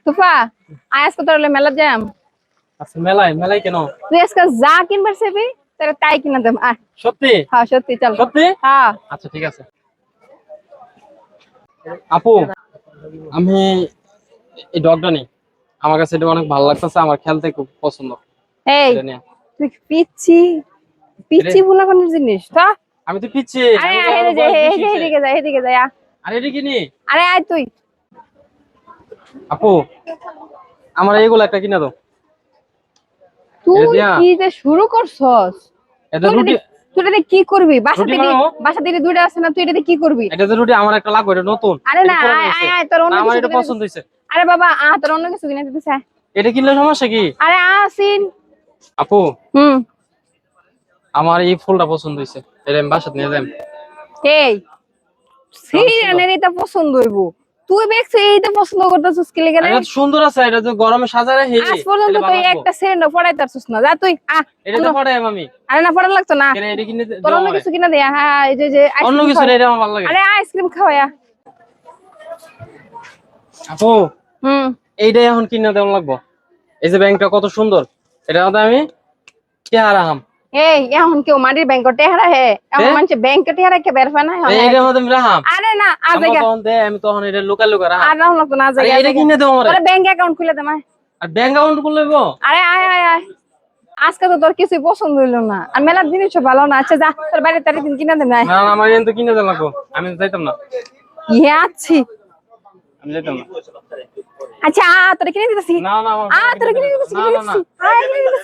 Tuffah আজকে তোর মেলা যাম। আচ্ছা মেলায় মেলায় কেন? তুই আজকে যা কিনবার চাইবি তাহলে তাই কিনা দেব। সত্যি? হ্যাঁ সত্যি, চল। সত্যি? হ্যাঁ আচ্ছা ঠিক আছে। আপু আমি এই ডগটা নেই, আমার কাছে এটা অনেক ভালো লাগতেছে, আমার খেলতে খুব পছন্দ। এই এটা নিয়ে তুই পিচ্ছি পিচ্ছি এটা- বলা কোন জিনিস তো? আমি তো পিচ্ছি, আরে আমি তো হেরে আমার যা, বয়স বেশি হইছে। এদিকে যা, এদিকে যা। আরে এটা কি নি? আরে আয় তুই। আপু আমার এইগুলো একটা কিনা দাও। এটা তুই দিয়া কি যে শুরু করছস? এটা তুই এটা রুটি, দিয়ে- তুই এটা দিয়ে কি করবি? রুটি বানাবো। বাসা থেকে দুইটা আছে না, তুই এটা দিয়ে কি করবি? এটা তো রুটি আমার একটা লাগবে, এটা নতুন, আরে না, এটা পুরানো আয় হয়েছে। আয় আয়, তোর না অন্য আমার কিছু এটা কিনে পছন্দ দিতেছে। হয়েছে। আরে বাবা তোর অন্য কিছু কিনে দিতেছে। এটা কিনলে সমস্যা কি? আরে আসিন। আপু হুম। আমার এই ফুলটা পছন্দ হয়েছে, এটা আমি বাসাতে নিয়ে যাই। এই অনেক সুন্দর। সিরিয়ানের এটা পছন্দ হইব, তুই দেখছিস এইটা পছন্দ করতেছিস কি লেগে রে? এটা তো সুন্দর আছে, এটা তো গরমে সাজায় রাখি, আজ পর্যন্ত এটা ভালো তুই লাগবো। একটা সিরিয়ান পড়াইতাছিস না, যা তুই এটা তো পড়ে আমি। আরে না পড়া লাগতো না, কেন এটা কিনে তোর দাও অন্য আমারে। কিছু কিনা দে। হ্যাঁ এই যে অন্য আইসক্রিম কিছু খাওয়া। না, এটা আমার ভালো লাগে। আরে আইসক্রিম খাওয়া। আপু হুম। এইটাই এখন কিনে দেওয়া লাগবো। এই যে ব্যাংকটা কত সুন্দর, এটা হয়তো আমি কে হারাম। এই এখন কেউ মাটির ব্যাংক টেহারা হে, এখন মানুষ ব্যাংক টেহারা কে বের পায় না এখন। এইটার মধ্যে আমি রাহাম। আরে না আজ আমার জায়গা তখন দে, আমি তখন এটা লুকা লুকা রাহাম। আর রাহুল তো না আরে জায়গা এটা কিনে দেবো আমারে। তোর ব্যাংক অ্যাকাউন্ট খুলে দে মাই। আর ব্যাংক অ্যাকাউন্ট খুলে দেবো। আরে আয় আয় আয়, আজকে তো তোর কিছুই পছন্দ হইলো না, আর মেলার জিনিসও ভালো না। আচ্ছা যা, তোর বাইরে তারিখ দিন কিনা দে নাই। না না, আমার কিন্তু কিনে দেওয়া লাগবো, আমি তো যাইতাম না। ইয়ে আছি। আমি যাইতাম না। আচ্ছা তোর কিনে দিতেছি। না না, আমার তোর কিনে কিনে দেওয়া লাগবো। দিতেছি, না কিনে না না। দিতেছি। আয় কিনে দিতেছি।